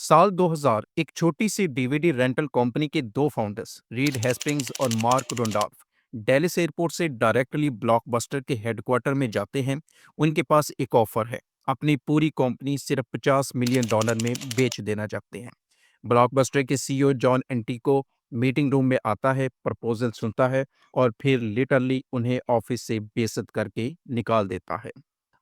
साल 2000 एक छोटी सी डीवीडी रेंटल कंपनी के दो फाउंडर्स रीड हेस्टिंग्स और मार्क रोंडॉल्फ डेलिस एयरपोर्ट से डायरेक्टली ब्लॉकबस्टर के हेडक्वार्टर में जाते हैं। उनके पास एक ऑफर है। अपनी पूरी कंपनी सिर्फ $50 मिलियन में बेच देना चाहते हैं। ब्लॉकबस्टर के सीईओ जॉन एंटिको मीटिंग रूम में आता है, प्रपोजल सुनता है और फिर लिटरली उन्हें ऑफिस से बेइज्जत करके निकाल देता है।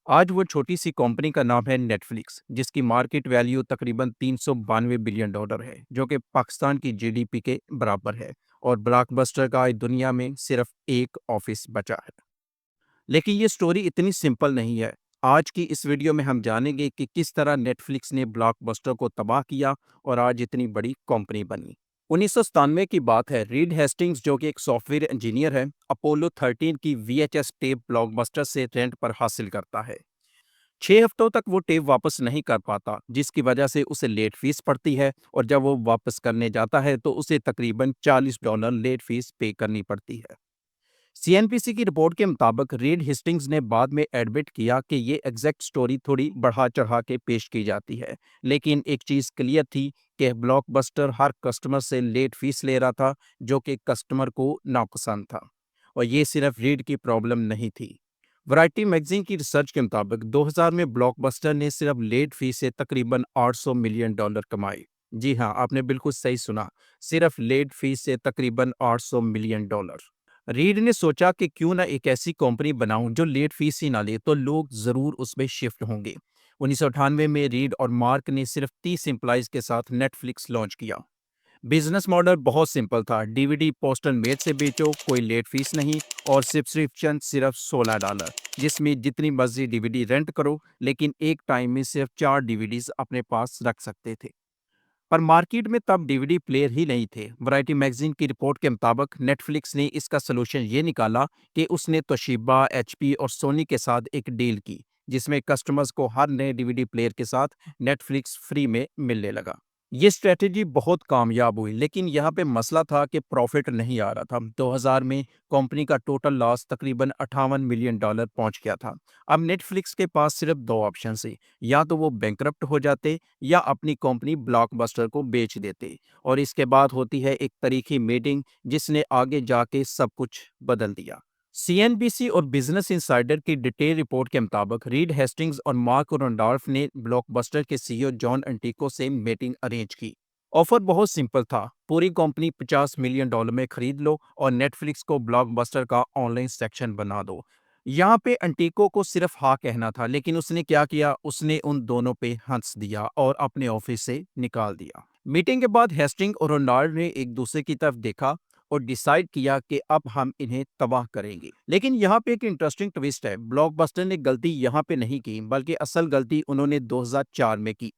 आज वो छोटी सी कंपनी का नाम है नेटफ्लिक्स, जिसकी मार्केट वैल्यू तकरीबन $392 है, जो कि पाकिस्तान की जीडीपी के बराबर है। और ब्लॉकबस्टर का आज दुनिया में सिर्फ एक ऑफिस बचा है। लेकिन ये स्टोरी इतनी सिंपल नहीं है। आज की इस वीडियो में हम जानेंगे कि किस तरह नेटफ्लिक्स ने ब्लॉकबस्टर को तबाह किया और आज इतनी बड़ी कंपनी बनी। 1997 की बात है। रीड हेस्टिंग्स, जो कि एक सॉफ्टवेयर इंजीनियर है, अपोलो 13 की वीएचएस टेप ब्लॉकबस्टर से रेंट पर हासिल करता है। 6 हफ्तों तक वो टेप वापस नहीं कर पाता, जिसकी वजह से उसे लेट फीस पड़ती है और जब वो वापस करने जाता है तो उसे तकरीबन $40 लेट फीस पे करनी पड़ती है। सीएनबीसी की रिपोर्ट के मुताबिक रीड हेस्टिंग्स ने बाद में एडमिट किया कि ये एग्जैक्ट स्टोरी थोड़ी बढ़ा चढ़ा के पेश की जाती है, लेकिन एक चीज़ क्लियर थी कि ब्लॉकबस्टर हर कस्टमर से लेट फीस ले रहा था, जो कि कस्टमर को नापसंद था। और ये सिर्फ रीड की प्रॉब्लम नहीं थी। वैरायटी मैगजीन की रिसर्च के मुताबिक 2000 में ब्लॉकबस्टर ने सिर्फ लेट फीस से तकरीबन $800 मिलियन कमाए। जी हाँ, आपने बिल्कुल सही सुना। सिर्फ लेट फीस से तकरीबन $800 मिलियन। रीड ने सोचा कि क्यों ना एक ऐसी कंपनी बनाऊं जो लेट फीस ही ना ले, तो लोग जरूर उसमें शिफ्ट होंगे। 1998 में रीड और मार्क ने सिर्फ 30 एम्प्लॉइज के साथ नेटफ्लिक्स लॉन्च किया। बिजनेस मॉडल बहुत सिंपल था। डीवीडी पोस्टल मेल से बेचो, कोई लेट फीस नहीं, और सब्सक्रिप्शन सिर्फ $16, जिसमें जितनी मर्जी डीवीडी रेंट करो, लेकिन एक टाइम में सिर्फ 4 डीवीडीज अपने पास रख सकते थे। पर मार्केट में तब डीवीडी प्लेयर ही नहीं थे। वैरायटी मैगजीन की रिपोर्ट के मुताबिक नेटफ्लिक्स ने इसका सोल्यूशन ये निकाला कि उसने तोशिबा, एचपी और सोनी के साथ एक डील की, जिसमें कस्टमर्स को हर नए डीवीडी प्लेयर के साथ नेटफ्लिक्स फ्री में मिलने लगा। ये स्ट्रेटेजी बहुत कामयाब हुई, लेकिन यहाँ पे मसला था कि प्रॉफिट नहीं आ रहा था। 2000 में कंपनी का टोटल लॉस तकरीबन $58 मिलियन पहुंच गया था। अब नेटफ्लिक्स के पास सिर्फ दो ऑप्शन थे। या तो वो बैंकरप्ट हो जाते या अपनी कंपनी ब्लॉकबस्टर को बेच देते। और इसके बाद होती है एक तारीखी मीटिंग, जिसने आगे जाके सब कुछ बदल दिया। सीएनबीसी और बिजनेस इनसाइडर की डिटेल रिपोर्ट के मुताबिक रीड हेस्टिंग्स और मार्क रोंडॉल्फ ने ब्लॉकबस्टर के सीईओ जॉन एंटिको से मीटिंग अरेंज की। ऑफर बहुत सिंपल था। पूरी कंपनी $50 मिलियन में खरीद लो और नेटफ्लिक्स को ब्लॉकबस्टर का ऑनलाइन सेक्शन बना दो। यहाँ पे एंटिको को सिर्फ हाँ कहना था, लेकिन उसने क्या किया, उसने उन दोनों पे हंस दिया और अपने ऑफिस से निकाल दिया। मीटिंग के बाद हेस्टिंग और रोनाल्ड ने एक दूसरे की तरफ देखा और डिसाइड किया कि अब हम इन्हें तबाह करेंगे। लेकिन यहाँ पे एक इंटरेस्टिंग ट्विस्ट है। ब्लॉकबस्टर ने गलती यहाँ पे नहीं की, बल्कि असल गलती उन्होंने 2004 में की,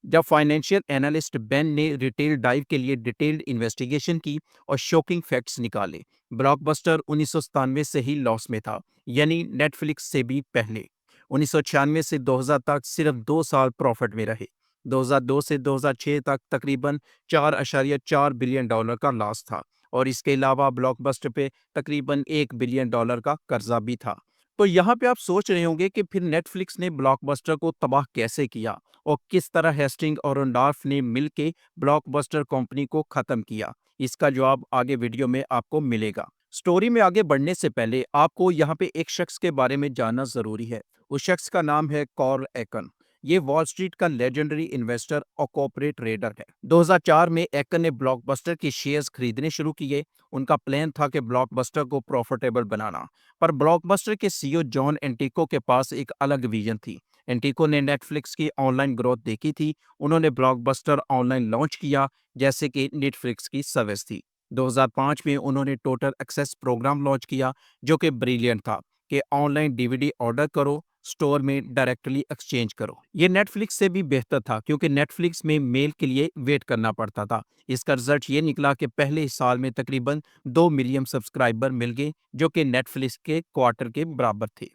जब फाइनेंशियल एनालिस्ट बेन ने रिटेल डाइव के लिए डिटेल्ड इन्वेस्टिगेशन की और शॉकिंग फैक्ट्स निकाले। ब्लॉकबस्टर 1997 से ही लॉस में था, यानी नेटफ्लिक्स से भी पहले। 1996 से 2000 तक सिर्फ 2 साल प्रॉफिट में रहे। 2002 से 2006 तक तकरीबन $4.4 बिलियन का लॉस था, और इसके अलावा ब्लॉकबस्टर पे तकरीबन $1 बिलियन का कर्जा भी था। तो यहाँ पे आप सोच रहे होंगे कि फिर नेटफ्लिक्स ने ब्लॉकबस्टर को तबाह कैसे किया और किस तरह हेस्टिंग और रॉन्डॉल्फ ने मिलके ब्लॉकबस्टर कंपनी को खत्म किया। इसका जवाब आगे वीडियो में आपको मिलेगा। स्टोरी में आगे बढ़ने से पहले आपको यहाँ पे एक शख्स के बारे में जानना जरूरी है। उस शख्स का नाम है कार्ल एकन। ये वॉल स्ट्रीट का लेजेंडरी इन्वेस्टर और कॉर्पोरेट ट्रेडर है। 2004 में एकन ने ब्लॉकबस्टर के शेयर्स खरीदने शुरू किए। उनका प्लान था कि ब्लॉकबस्टर को प्रॉफिटेबल बनाना। पर ब्लॉकबस्टर के सीईओ जॉन एंटिको के पास एक अलग विजन थी। एंटिको ने नेटफ्लिक्स की ऑनलाइन ग्रोथ देखी थी। उन्होंने ब्लॉकबस्टर ऑनलाइन लॉन्च किया, जैसे कि नेटफ्लिक्स की सर्विस थी। 2005 में उन्होंने टोटल एक्सेस प्रोग्राम लॉन्च किया, जो कि ब्रिलियंट था कि ऑनलाइन डीवीडी ऑर्डर करो, स्टोर में डायरेक्टली एक्सचेंज करो। ये नेटफ्लिक्स से भी बेहतर था, क्योंकि नेटफ्लिक्स में मेल के लिए वेट करना पड़ता था। इसका रिजल्ट ये निकला कि पहले ही साल में तकरीबन 2 मिलियन सब्सक्राइबर मिल गए, जो कि नेटफ्लिक्स के क्वार्टर के बराबर थे।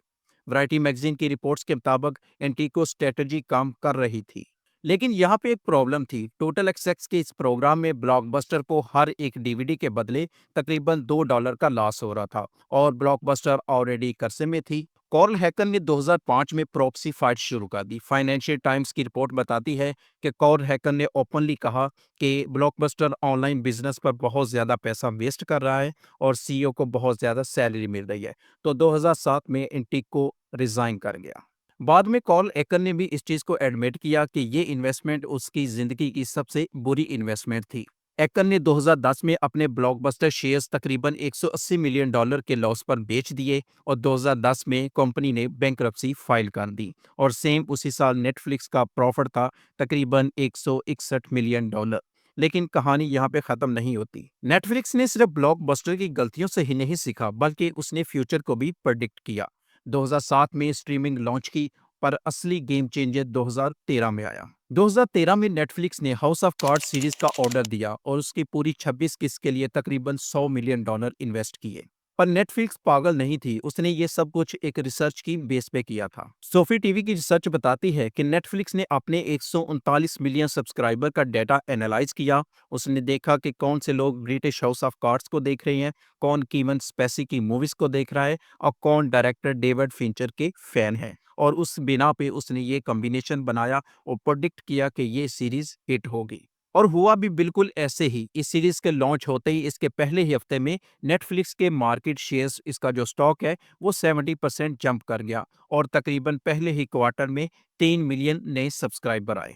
वैरायटी मैगजीन की रिपोर्ट्स के मुताबिक एंटीको स्ट्रेटजी काम कर रही थी। लेकिन यहाँ पे एक प्रॉब्लम थी। टोटल एक्सेस के इस प्रोग्राम में ब्लॉकबस्टर को हर एक डीवीडी के बदले तकरीबन $2 का लॉस हो रहा था, और ब्लॉकबस्टर ऑलरेडी कर्जे में थी कॉर्ल हैकर ने 2005 में प्रॉक्सी फाइट शुरू कर दी। फाइनेंशियल टाइम्स की रिपोर्ट बताती है कि कॉर्ल हैकर ने ओपनली कहा कि ब्लॉकबस्टर ऑनलाइन बिजनेस पर बहुत ज़्यादा पैसा वेस्ट कर रहा है और सीईओ को बहुत ज़्यादा सैलरी मिल रही है। तो 2007 में इंटिक को रिज़ाइन कर गया। बाद में कॉर्ल हैकर ने भी इस चीज़ को एडमिट किया कि ये इन्वेस्टमेंट उसकी ज़िंदगी की सबसे बुरी इन्वेस्टमेंट थी। हैकर ने 2010 में अपने ब्लॉकबस्टर शेयर्स तकरीबन $180 मिलियन के लॉस पर बेच दिए और 2010 में कंपनी ने बैंकरप्सी फाइल कर दी और सेम उसी साल नेटफ्लिक्स का प्रॉफिट था तकरीबन $161 मिलियन। लेकिन कहानी यहाँ पे ख़त्म नहीं होती। नेटफ्लिक्स ने सिर्फ ब्लॉकबस्टर की गलतियों से ही नहीं सीखा बल्कि उसने फ्यूचर को भी प्रेडिक्ट किया। 2007 में स्ट्रीमिंग लॉन्च की पर असली गेम चेंजर 2013 में आया। 2013 में नेटफ्लिक्स ने हाउस ऑफ कार्ड्स सीरीज का ऑर्डर दिया और उसकी पूरी 26 किस्त के लिए तकरीबन $100 मिलियन इन्वेस्ट किए। पर नेटफ्लिक्स पागल नहीं थी, उसने ये सब कुछ एक रिसर्च की बेस पे किया था। सोफी टीवी की रिसर्च बताती है कि नेटफ्लिक्स ने अपने 139 मिलियन सब्सक्राइबर का डाटा एनालाइज किया। उसने देखा कि कौन से लोग ब्रिटिश हाउस ऑफ कार्ड्स को देख रहे हैं, कौन कीवन स्पेसी की मूवीज को देख रहा है और कौन डायरेक्टर डेविड फिंचर के फैन है। और उस बिना पे उसने ये कॉम्बिनेशन बनाया और प्रेडिक्ट किया कि ये सीरीज हिट होगी। और हुआ भी बिल्कुल ऐसे ही। इस सीरीज के लॉन्च होते ही इसके पहले ही हफ्ते में नेटफ्लिक्स के मार्केट शेयर्स, इसका जो स्टॉक है वो 70% जंप कर गया और तकरीबन पहले ही क्वार्टर में 3 मिलियन नए सब्सक्राइबर आए।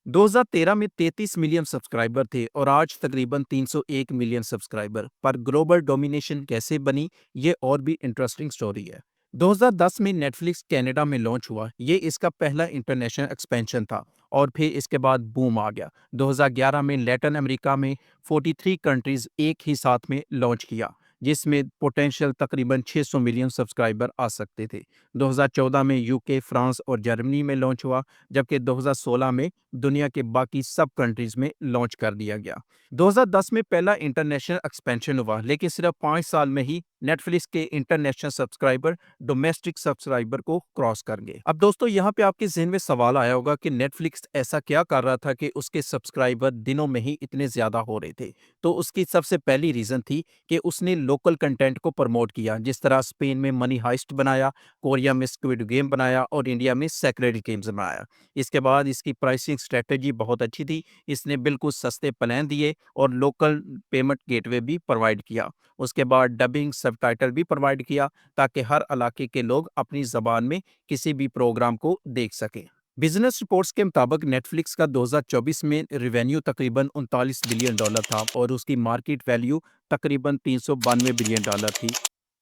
2013 में 33 मिलियन सब्सक्राइबर थे और आज तकरीबन 301 मिलियन सब्सक्राइबर। पर ग्लोबल डोमिनेशन कैसे बनी, ये और भी इंटरेस्टिंग स्टोरी है। 2010 में नेटफ्लिक्स कनाडा में लॉन्च हुआ। ये इसका पहला इंटरनेशनल एक्सपेंशन था और फिर इसके बाद बूम आ गया। 2011 में लैटिन अमेरिका में 43 कंट्रीज एक ही साथ में लॉन्च किया, जिसमें पोटेंशियल तकरीबन 600 मिलियन सब्सक्राइबर आ सकते थे। 2014 में यूके, फ्रांस और जर्मनी में लॉन्च हुआ, जबकि 2016 में दुनिया के बाकी सब कंट्रीज में लॉन्च कर दिया गया। 2010 में पहला इंटरनेशनल एक्सपेंशन हुआ, लेकिन सिर्फ 5 साल में ही नेटफ्लिक्स के इंटरनेशनल सब्सक्राइबर डोमेस्टिक सब्सक्राइबर को क्रॉस कर गए। अब दोस्तों, यहाँ पे आपके जहन में सवाल आया होगा कि नेटफ्लिक्स ऐसा क्या कर रहा था कि उसके सब्सक्राइबर दिनों में ही इतने ज्यादा हो रहे थे। तो उसकी सबसे पहली रीजन थी कि उसने लोकल कंटेंट को प्रमोट किया। जिस तरह स्पेन में मनी हाइस्ट बनाया, कोरिया में स्क्विड गेम बनाया और इंडिया में सेक्रेड गेम्स बनाया। इसके बाद इसकी प्राइसिंग स्ट्रेटेजी बहुत अच्छी थी। इसने बिल्कुल सस्ते प्लान दिए और लोकल पेमेंट गेटवे भी प्रोवाइड किया। उसके बाद डबिंग सबटाइटल भी प्रोवाइड किया ताकि हर इलाके के लोग अपनी ज़बान में किसी भी प्रोग्राम को देख सकें। बिजनेस रिपोर्ट्स के मुताबिक नेटफ्लिक्स का 2024 में रेवेन्यू तकरीबन $39 बिलियन था और उसकी मार्केट वैल्यू तकरीबन $392 बिलियन थी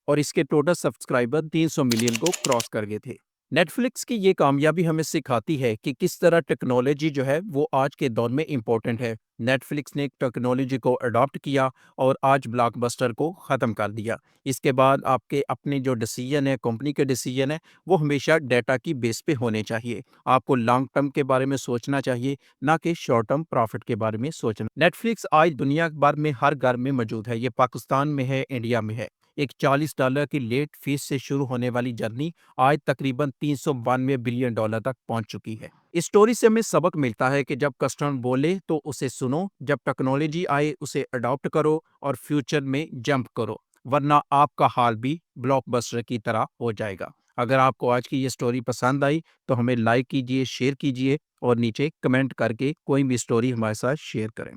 और इसके टोटल सब्सक्राइबर 300 मिलियन को क्रॉस कर गए थे। नेटफ्लिक्स की ये कामयाबी हमें सिखाती है कि किस तरह टेक्नोलॉजी जो है वो आज के दौर में इम्पोर्टेंट है। नेटफ्लिक्स ने टेक्नोलॉजी को अडॉप्ट किया और आज ब्लॉकबस्टर को ख़त्म कर दिया। इसके बाद आपके अपने जो डिसीजन है, कंपनी के डिसीजन है, वो हमेशा डेटा की बेस पे होने चाहिए। आपको लॉन्ग टर्म के बारे में सोचना चाहिए, ना कि शॉर्ट टर्म प्रॉफिट के बारे में सोचना। नेटफ्लिक्स आज दुनिया भर में हर घर में मौजूद है। ये पाकिस्तान में है, इंडिया में है। एक $40 की लेट फीस से शुरू होने वाली जर्नी आज तकरीबन $392 बिलियन तक पहुंच चुकी है। इस स्टोरी से हमें सबक मिलता है कि जब कस्टमर बोले तो उसे सुनो, जब टेक्नोलॉजी आए उसे अडॉप्ट करो और फ्यूचर में जंप करो, वरना आपका हाल भी ब्लॉकबस्टर की तरह हो जाएगा। अगर आपको आज की ये स्टोरी पसंद आई तो हमें लाइक कीजिए, शेयर कीजिए और नीचे कमेंट करके कोई भी स्टोरी हमारे साथ शेयर करें।